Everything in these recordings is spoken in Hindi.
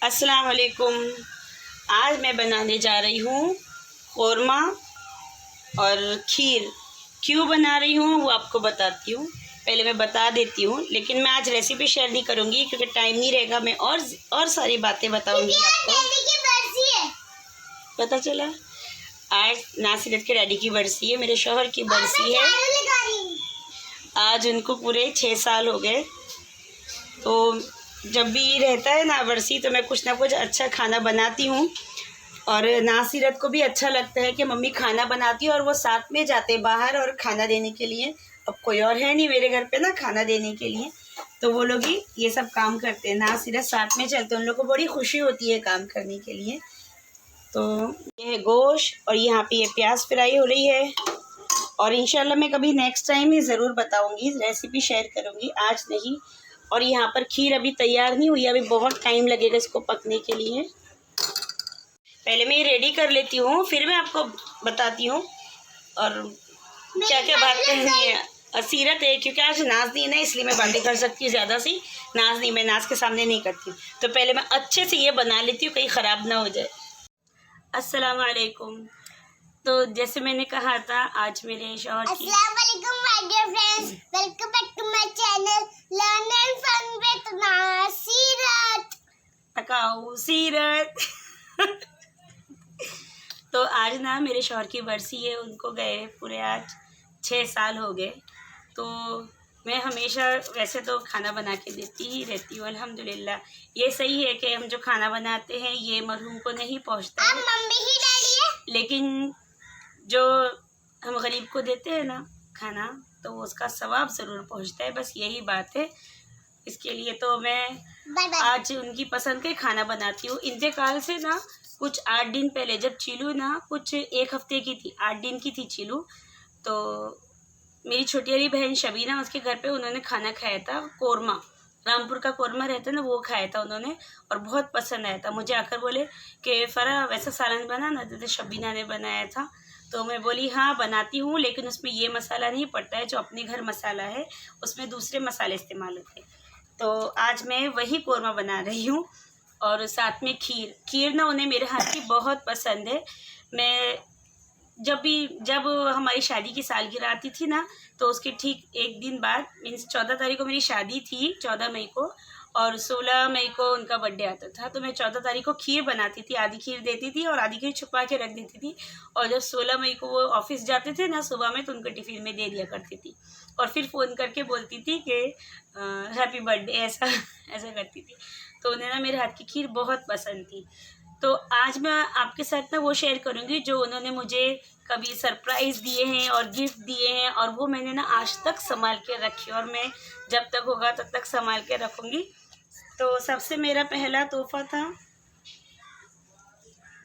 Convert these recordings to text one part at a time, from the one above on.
अस्सलाम वालेकुम। आज मैं बनाने जा रही हूँ क़ोरमा और खीर। क्यों बना रही हूँ वो आपको बताती हूँ। पहले मैं बता देती हूँ, लेकिन मैं आज रेसिपी शेयर नहीं करूँगी क्योंकि टाइम नहीं रहेगा। मैं और सारी बातें बताऊँगी आपको। पता चला आज नासिरत के डैडी की बरसी है, मेरे शौहर की बरसी है। आज उनको पूरे 6 साल हो गए। तो जब भी रहता है ना बरसी, तो मैं कुछ ना कुछ अच्छा खाना बनाती हूँ और नासिरत को भी अच्छा लगता है कि मम्मी खाना बनाती है और वो साथ में जाते बाहर और खाना देने के लिए। अब कोई और है नहीं मेरे घर पे ना खाना देने के लिए, तो वो लोग ही ये सब काम करते हैं। नासिरत साथ में चलते हैं, उन लोग को बड़ी खुशी होती है काम करने के लिए। तो ये है गोश्त और यहाँ पे ये प्याज फ्राई हो रही है। और इंशाल्लाह मैं कभी नेक्स्ट टाइम ही ज़रूर बताऊँगी, रेसिपी शेयर करूँगी, आज नहीं। और यहाँ पर खीर अभी तैयार नहीं हुई, अभी बहुत टाइम लगेगा इसको पकने के लिए। पहले मैं ये रेडी कर लेती हूँ, फिर मैं आपको बताती हूँ और क्या क्या बात करनी है। सीरत है क्योंकि आज नाज नहीं है ना, इसलिए मैं बातें कर सकती हूँ ज़्यादा सी। नाज नहीं, मैं नाज के सामने नहीं करती हूँ। तो पहले मैं अच्छे से ये बना लेती हूँ, कहीं ख़राब ना हो जाए। अस्सलाम वालेकुम। तो जैसे मैंने कहा था, आज मेरे शौहर की अस्सलाम वालेकुम my dear friends, welcome back to my channel learn and fun with Nasirat. तकाऊ सीरत। तो आज ना मेरे शौहर की बरसी है, उनको गए पूरे आज 6 साल हो गए। तो मैं हमेशा वैसे तो खाना बना के देती ही रहती हूँ, अल्हम्दुलिल्लाह। ये सही है कि हम जो खाना बनाते हैं ये मरहूम को नहीं पहुँचता है, मम्मी ही डैडी है, लेकिन जो हम गरीब को देते हैं ना खाना, तो उसका सवाब ज़रूर पहुँचता है। बस यही बात है। इसके लिए तो मैं आज उनकी पसंद के खाना बनाती हूँ। इंतकाल से ना कुछ 8 दिन पहले, जब चीलू ना कुछ 1 हफ्ते की थी, 8 दिन की थी चीलू, तो मेरी छोटी वाली बहन शबीना, उसके घर पे उन्होंने खाना खाया था, क़ोरमा, रामपुर का क़ोरमा रहता है ना, वो खाया था उन्होंने और बहुत पसंद आया था। मुझे आकर बोले कि फ़रा वैसा सालन बना ना, जैसे शबीना ने बनाया था। तो मैं बोली हाँ बनाती हूँ, लेकिन उसमें ये मसाला नहीं पड़ता है जो अपने घर मसाला है, उसमें दूसरे मसाले इस्तेमाल होते हैं। तो आज मैं वही क़ोरमा बना रही हूँ और साथ में खीर ना उन्हें मेरे हाथ की बहुत पसंद है। मैं जब हमारी शादी की सालगिरह आती थी ना, तो उसके ठीक 1 दिन बाद, मीन्स 14 तारीख को मेरी शादी थी, 14 मई को, और 16 मई को उनका बर्थडे आता था। तो मैं 14 तारीख को खीर बनाती थी, आधी खीर देती थी और आधी खीर छुपा के रख देती थी। और जब 16 मई को वो ऑफिस जाते थे ना सुबह में, तो उनको टिफ़िन में दे दिया करती थी और फिर फ़ोन करके बोलती थी कि हैप्पी बर्थडे, ऐसा ऐसा करती थी। तो उन्हें ना मेरे हाथ की खीर बहुत पसंद थी। तो आज मैं आपके साथ ना वो शेयर करूँगी जो उन्होंने मुझे कभी सरप्राइज़ दिए हैं और गिफ्ट दिए हैं, और वो मैंने ना आज तक संभाल के रखी, और मैं जब तक होगा तब तक संभाल के रखूँगी। तो सबसे मेरा पहला तोहफ़ा था,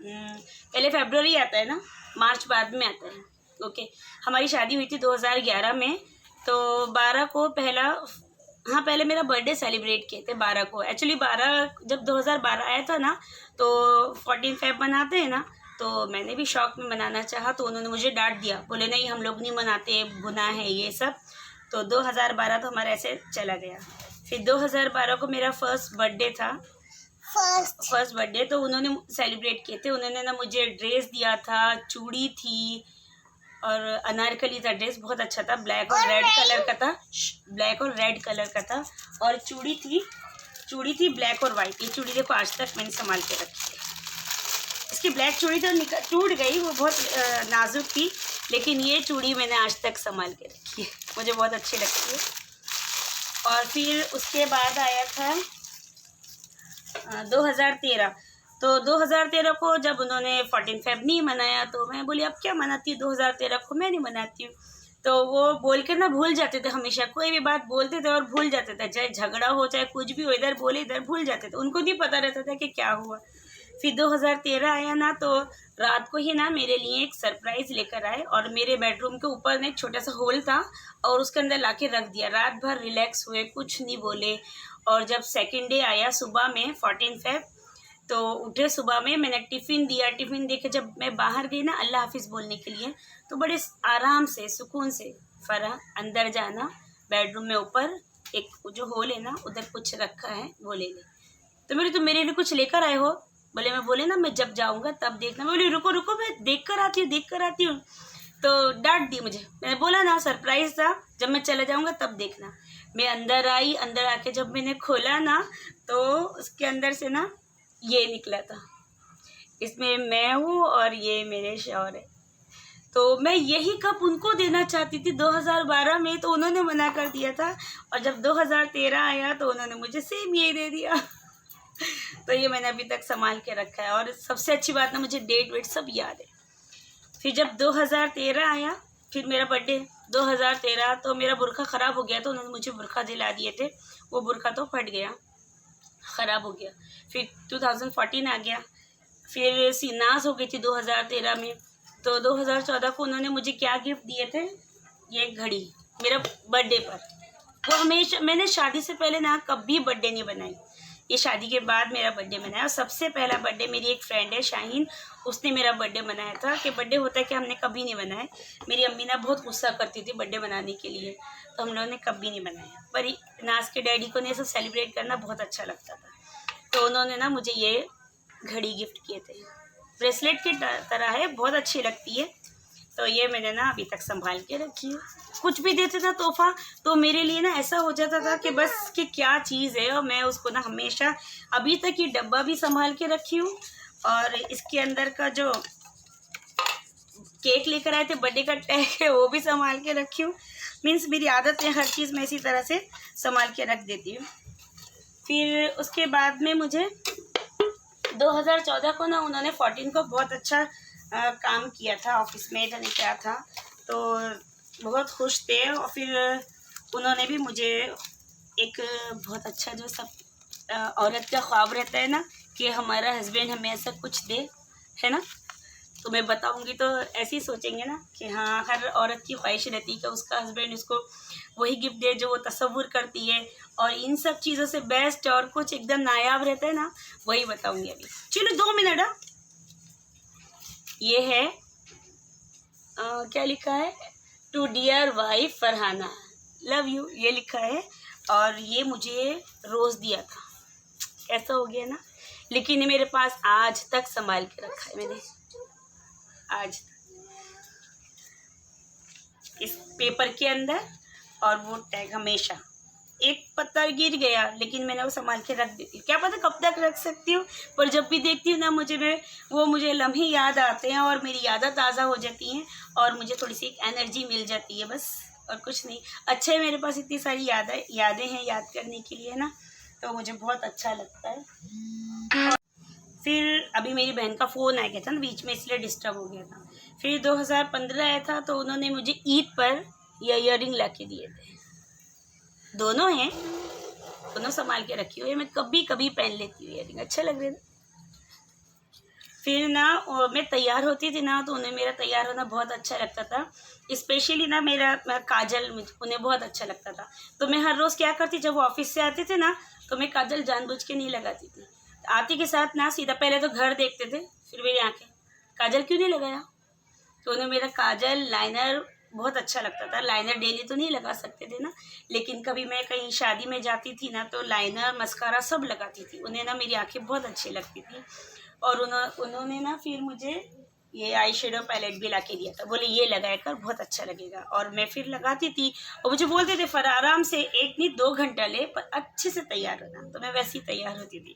पहले फरवरी आता है ना, मार्च बाद में आता है। ओके, हमारी शादी हुई थी 2011 में, तो 12 को पहले मेरा बर्थडे सेलिब्रेट किए थे 12 को। एक्चुअली 12 जब 2012 आया था ना, तो 14 फेब मनाते हैं ना, तो मैंने भी शौक में मनाना चाहा, तो उन्होंने मुझे डांट दिया, बोले नहीं हम लोग नहीं मनाते, गुनाह है ये सब। तो 2012 तो हमारा ऐसे चला गया। फिर 2012 को मेरा फर्स्ट बर्थडे था, फर्स्ट बर्थडे, तो उन्होंने सेलिब्रेट किए थे। उन्होंने ना मुझे ड्रेस दिया था, चूड़ी थी और अनारकली था ड्रेस, बहुत अच्छा था, ब्लैक और रेड कलर का था, ब्लैक और रेड कलर का था। और चूड़ी थी ब्लैक और वाइट। ये चूड़ी देखो आज तक मैंने संभाल के रखी है। इसकी ब्लैक चूड़ी तो टूट गई, वो बहुत नाजुक थी, लेकिन ये चूड़ी मैंने आज तक संभाल के रखी है, मुझे बहुत अच्छी लगती है। और फिर उसके बाद आया था 2013। तो 2013 को जब उन्होंने 14 फेब नहीं मनाया, तो मैं बोली अब क्या मनाती हूँ, 2013 को मैं नहीं मनाती हूँ। तो वो बोल कर ना भूल जाते थे, हमेशा कोई भी बात बोलते थे और भूल जाते थे, चाहे झगड़ा हो चाहे कुछ भी हो, इधर बोले इधर भूल जाते थे, उनको नहीं पता रहता था कि क्या हुआ। फिर 2013 आया ना, तो रात को ही ना मेरे लिए एक सरप्राइज़ लेकर आए, और मेरे बेडरूम के ऊपर ना एक छोटा सा होल था और उसके अंदर ला के रख दिया। रात भर रिलैक्स हुए, कुछ नहीं बोले। और जब सेकेंड डे आया सुबह में 14 फेब, तो उठे सुबह में, मैंने टिफ़िन दिया। टिफ़िन दे के जब मैं बाहर गई ना अल्लाह हाफिज़ बोलने के लिए, तो बड़े आराम से सुकून से फ़रा अंदर जाना, बेडरूम में ऊपर एक जो होल है ना, उधर कुछ रखा है वो ले ले। तो मेरी तुम मेरे लिए कुछ लेकर आए हो? बोले मैं बोले ना मैं जब जाऊँगा तब देखना। मैं बोली रुको रुको मैं देख कर आती हूँ। तो डांट दी मुझे। मैंने बोला ना सरप्राइज़ था, जब मैं चला जाऊँगा तब देखना। मैं अंदर आई, अंदर आके जब मैंने खोला ना तो उसके अंदर से ना ये निकला था। इसमें मैं हूँ और ये मेरे शौहर है। तो मैं यही कप उनको देना चाहती थी 2012 में, तो उन्होंने मना कर दिया था। और जब 2013 आया तो उन्होंने मुझे सेम ये दे दिया। तो ये मैंने अभी तक संभाल के रखा है। और सबसे अच्छी बात ना, मुझे डेट वेट सब याद है। फिर जब 2013 आया, फिर मेरा बर्थडे 2013, तो मेरा बुर्का ख़राब हो गया, तो उन्होंने मुझे बुर्का दिला दिए थे। वो बुर्का तो फट गया, ख़राब हो गया। फिर 2014 आ गया, फिर सीनास हो गई थी 2013 में। तो 2014 को उन्होंने मुझे क्या गिफ्ट दिए थे, ये घड़ी मेरा बर्थडे पर। वो हमेशा, मैंने शादी से पहले ना कभी बर्थडे नहीं बनाई, ये शादी के बाद मेरा बर्थडे मनाया। और सबसे पहला बर्थडे मेरी एक फ्रेंड है शाहीन, उसने मेरा बर्थडे मनाया था। कि बर्थडे होता है कि हमने कभी नहीं बनाया। मेरी अम्मी ना बहुत गुस्सा करती थी बर्थडे मनाने के लिए, तो हम लोगों ने कभी नहीं बनाया। पर नाज के डैडी को ने सब सेलिब्रेट करना बहुत अच्छा लगता था, तो उन्होंने ना मुझे ये घड़ी गिफ्ट किए थे। ब्रेसलेट की तरह है, बहुत अच्छी लगती है। तो ये मैंने ना अभी तक संभाल के रखी है। कुछ भी देते था तोहफा तो मेरे लिए ना ऐसा हो जाता था कि बस कि क्या चीज़ है, और मैं उसको ना हमेशा अभी तक ये डब्बा भी संभाल के रखी हूँ। और इसके अंदर का जो केक लेकर आए थे बर्थडे का टैग है वो भी संभाल के रखी हूँ। मीन्स मेरी आदत है, हर चीज़ मैं इसी तरह से संभाल के रख देती हूँ। फिर उसके बाद में मुझे 2014 को ना उन्होंने 14 को बहुत अच्छा काम किया था, ऑफिस में मैंने क्या था, तो बहुत खुश थे। और फिर उन्होंने भी मुझे एक बहुत अच्छा, जो सब औरत का ख्वाब रहता है ना कि हमारा हस्बैंड हमें ऐसा कुछ दे, है ना, तो मैं बताऊंगी तो ऐसे ही सोचेंगे ना कि हाँ, हर औरत की ख्वाहिश रहती है कि उसका हस्बैंड उसको वही गिफ्ट दे जो वो तसव्वुर करती है। और इन सब चीज़ों से बेस्ट और कुछ एकदम नायाब रहता है ना, वही बताऊंगी अभी। चलो 2 मिनट। ये है क्या लिखा है, to dear wife Farhana, love you, ये लिखा है। और ये मुझे रोज़ दिया था, ऐसा हो गया ना, लेकिन ये मेरे पास आज तक संभाल के रखा है मैंने, आज इस पेपर के अंदर। और वो टैग हमेशा, एक पत्थर गिर गया लेकिन मैंने वो संभाल के रख देती हूँ, क्या पता कब तक रख सकती हूँ, पर जब भी देखती हूँ ना मुझे लम्हे याद आते हैं और मेरी यादें ताज़ा हो जाती हैं और मुझे थोड़ी सी एक एनर्जी मिल जाती है, बस और कुछ नहीं। अच्छा है मेरे पास इतनी सारी यादें हैं याद करने के लिए ना, तो मुझे बहुत अच्छा लगता है। फिर अभी मेरी बहन का फ़ोन आ गया था ना बीच में, इसलिए डिस्टर्ब हो गया था। फिर 2015 आया था तो उन्होंने मुझे ईद पर ये ईयररिंग ला के दिए थे, दोनों हैं, दोनों संभाल के रखी हुई है, मैं कभी कभी पहन लेती हूँ ईयररिंग, अच्छे लग रहे थे। फिर ना मैं तैयार होती थी ना तो उन्हें मेरा तैयार होना बहुत अच्छा लगता था, स्पेशली ना मेरा काजल उन्हें बहुत अच्छा लगता था। तो मैं हर रोज़ क्या करती, जब वो ऑफिस से आते थे ना तो मैं काजल जानबूझ के नहीं लगाती थी। आती के साथ ना सीधा पहले तो घर देखते थे, फिर मेरी आंखें, काजल क्यों नहीं लगाया। तो उन्हें मेरा काजल लाइनर बहुत अच्छा लगता था। लाइनर डेली तो नहीं लगा सकते थे ना, लेकिन कभी मैं कहीं शादी में जाती थी ना तो लाइनर मस्कारा सब लगाती थी। उन्हें ना मेरी आंखें बहुत अच्छी लगती थी। और उन्होंने ना फिर मुझे ये आई शेडो पैलेट भी ला के दिया था, बोले ये लगाया कर बहुत अच्छा लगेगा। और मैं फिर लगाती थी और मुझे बोलते थे फर आराम से 1 नहीं 2 घंटा ले पर अच्छे से तैयार होना, तो मैं वैसी तैयार होती थी।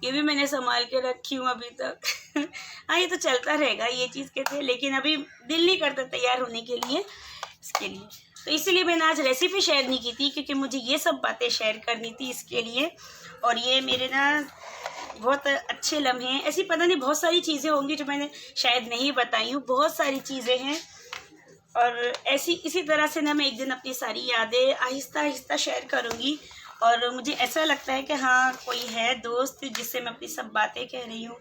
ये भी मैंने संभाल के रखी हूँ अभी तक। हाँ, ये तो चलता रहेगा ये चीज़ के थे, लेकिन अभी दिल नहीं करता तैयार होने के लिए, इसके लिए। तो इसीलिए मैंने आज रेसिपी शेयर नहीं की थी, क्योंकि मुझे ये सब बातें शेयर करनी थी इसके लिए। और ये मेरे ना बहुत अच्छे लम्हे हैं, ऐसी पता नहीं बहुत सारी चीज़ें होंगी जो मैंने शायद नहीं बताई हूँ, बहुत सारी चीज़ें हैं। और ऐसी इसी तरह से ना मैं एक दिन अपनी सारी यादें आहिस्ता आहिस्ता शेयर करूँगी। और मुझे ऐसा लगता है कि हाँ, कोई है दोस्त जिससे मैं अपनी सब बातें कह रही हूँ।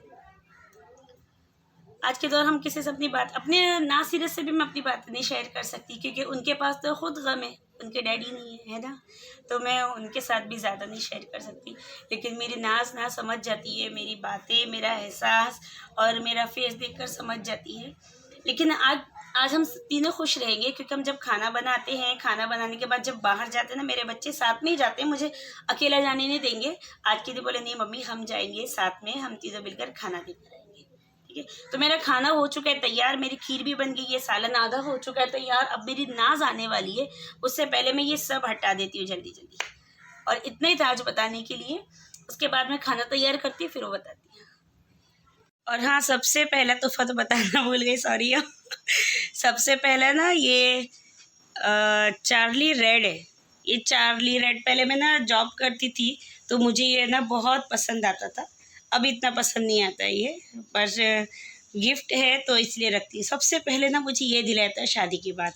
आज के दौर हम किसी से अपनी बात, अपने नासिर से भी मैं अपनी बात नहीं शेयर कर सकती, क्योंकि उनके पास तो खुद गम है, उनके डैडी नहीं है ना, तो मैं उनके साथ भी ज़्यादा नहीं शेयर कर सकती। लेकिन मेरी नाज ना समझ जाती है मेरी बातें, मेरा एहसास और मेरा फेस देखकर समझ जाती है। लेकिन आज आज हम तीनों खुश रहेंगे, क्योंकि हम जब खाना बनाते हैं, खाना बनाने के बाद जब बाहर जाते हैं ना, मेरे बच्चे साथ में ही जाते हैं, मुझे अकेला जाने नहीं देंगे। आज के दिन बोले नहीं मम्मी हम जाएंगे साथ में, हम तीनों मिलकर खाना देकर आएंगे। ठीक है, तो मेरा खाना हो चुका है तैयार, मेरी खीर भी बन गई है, सालन आधा हो चुका है तैयार। अब मेरी नाज आने वाली है, उससे पहले मैं ये सब हटा देती हूँ जल्दी जल्दी। और इतना ही था आज बताने के लिए, उसके बाद मैं खाना तैयार करती हूँ, फिर वो बताती हूँ। और हाँ, सबसे पहला तोहफा तो बताना भूल गई, सॉरी। सबसे पहला ना ये चार्ली रेड है। ये चार्ली रेड पहले मैं ना जॉब करती थी तो मुझे ये ना बहुत पसंद आता था, अब इतना पसंद नहीं आता है ये, पर गिफ्ट है तो इसलिए रखती हूँ। सबसे पहले ना मुझे ये दिलाया था शादी के बाद,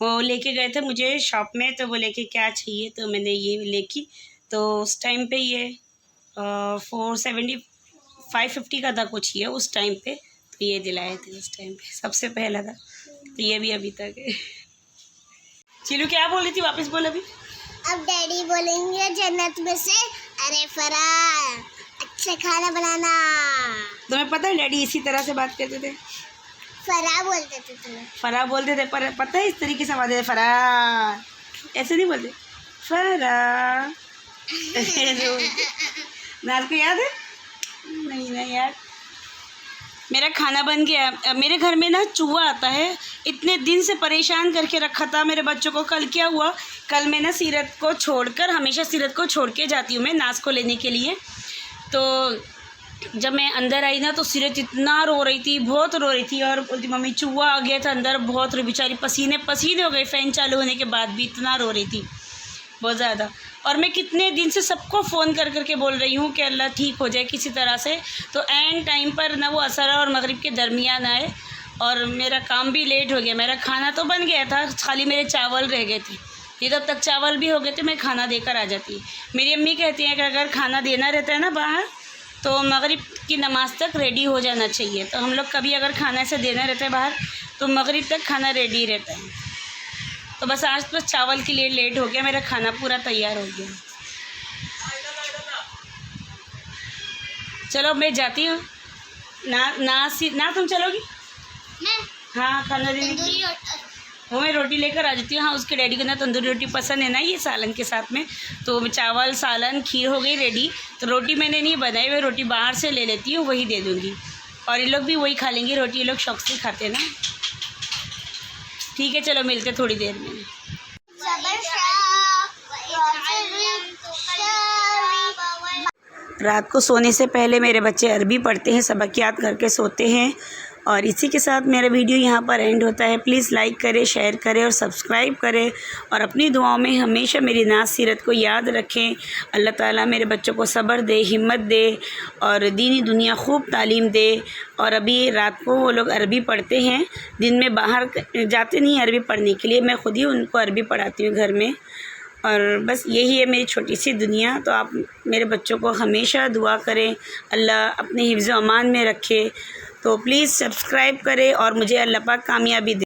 वो लेके गए थे मुझे शॉप में, तो वो लेके क्या चाहिए तो मैंने ये लेकी। तो उस टाइम पे ये 550 का था कुछ ये उस टाइम पे, तो ये दिलाए थे उस टाइम पे, सबसे पहला था। तो ये भी अभी तक है। चिलू क्या बोल रही थी, वापस बोल अभी। अब डैडी बोलेंगे जन्नत में से, अरे फराह अच्छा खाना बनाना। तुम्हें पता है डैडी इसी तरह से बात करते थे, फराह बोलते थे तुम्हें। फराह बोलते थे, पर पता है इस तरीके से आवाज है फराह, ऐसे नहीं बोलते फराह। नाज को याद है? नहीं यार। मेरा खाना बन गया। मेरे घर में ना चूहा आता है, इतने दिन से परेशान करके रखा था मेरे बच्चों को। कल क्या हुआ, कल मैं ना सीरत को छोड़कर, हमेशा सीरत को छोड़ के जाती हूँ मैं नाज को लेने के लिए। तो जब मैं अंदर आई ना तो सीरत इतना रो रही थी, बहुत रो रही थी, और बोलती मम्मी चूहा आ गया था अंदर, बहुत रो, बेचारी पसीने हो गए, फ़ैन चालू होने के बाद भी इतना रो रही थी बहुत ज़्यादा। और मैं कितने दिन से सबको फ़ोन कर करके बोल रही हूँ कि अल्लाह ठीक हो जाए किसी तरह से। तो एंड टाइम पर ना वो असर और मगरिब के दरमियान आए और मेरा काम भी लेट हो गया। मेरा खाना तो बन गया था, खाली मेरे चावल रह गए थे। ये तब तक चावल भी हो गए थे, मैं खाना देकर आ जाती। मेरी अम्मी कहती हैं कि अगर खाना देना रहता है ना बाहर तो मगरिब की नमाज़ तक रेडी हो जाना चाहिए। तो हम लोग कभी अगर खाना ऐसे देना रहता है बाहर तो मगरिब तक खाना रेडी रहता है। तो बस आज तो चावल के लिए लेट हो गया, मेरा खाना पूरा तैयार हो गया। चलो मैं जाती हूँ। ना तुम चलोगी? मैं हाँ, खाना देने वो मैं रोटी लेकर आ जाती हूँ। हाँ, उसके डैडी को ना तंदूरी रोटी पसंद है ना, ये सालन के साथ में। तो चावल सालन खीर हो गई रेडी। तो रोटी मैंने नहीं बनाई, मैं रोटी बाहर से ले लेती हूँ, वही दे दूँगी। और ये लोग भी वही खा लेंगे रोटी, ये लोग शौक से खाते हैं ना। ठीक है, चलो मिलते थोड़ी देर में। रात को सोने से पहले मेरे बच्चे अरबी पढ़ते हैं, सबक याद करके सोते हैं। और इसी के साथ मेरा वीडियो यहाँ पर एंड होता है। प्लीज़ लाइक करें, शेयर करें और सब्सक्राइब करें। और अपनी दुआओं में हमेशा मेरी नाज सीरत को याद रखें। अल्लाह ताला मेरे बच्चों को सब्र दे, हिम्मत दे और दीनी दुनिया खूब तालीम दे। और अभी रात को वो लोग अरबी पढ़ते हैं, दिन में बाहर जाते नहीं अरबी पढ़ने के लिए, मैं ख़ुद ही उनको अरबी पढ़ाती हूँ घर में। और बस यही है मेरी छोटी सी दुनिया। तो आप मेरे बच्चों को हमेशा दुआ करें, अल्लाह अपने हिफ्ज़ अमान में रखे। तो प्लीज़ सब्सक्राइब करें और मुझे अल्लाह पाक कामयाबी दे।